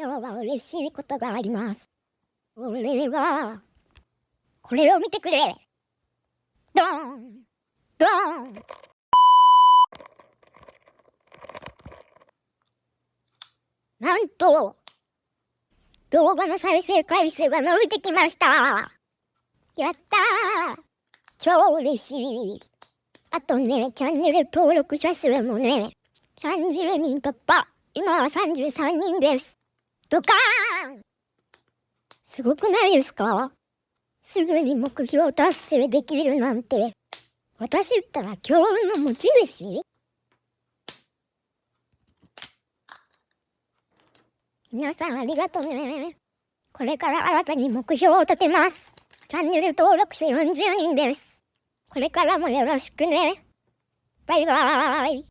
今日は嬉しいことがあります。それは、これを見てくれ。ドーンドーン。なんと、動画の再生回数が伸びてきました。やったー。超嬉しい。あとね、チャンネル登録者数もね、30人突破。今は33人です。ドカーン。すごくないですか？すぐに目標達成できるなんて、私ったら強運の持ち主？皆さんありがとうね。これから新たに目標を立てます。チャンネル登録者40人です。これからもよろしくね。バイバーイ。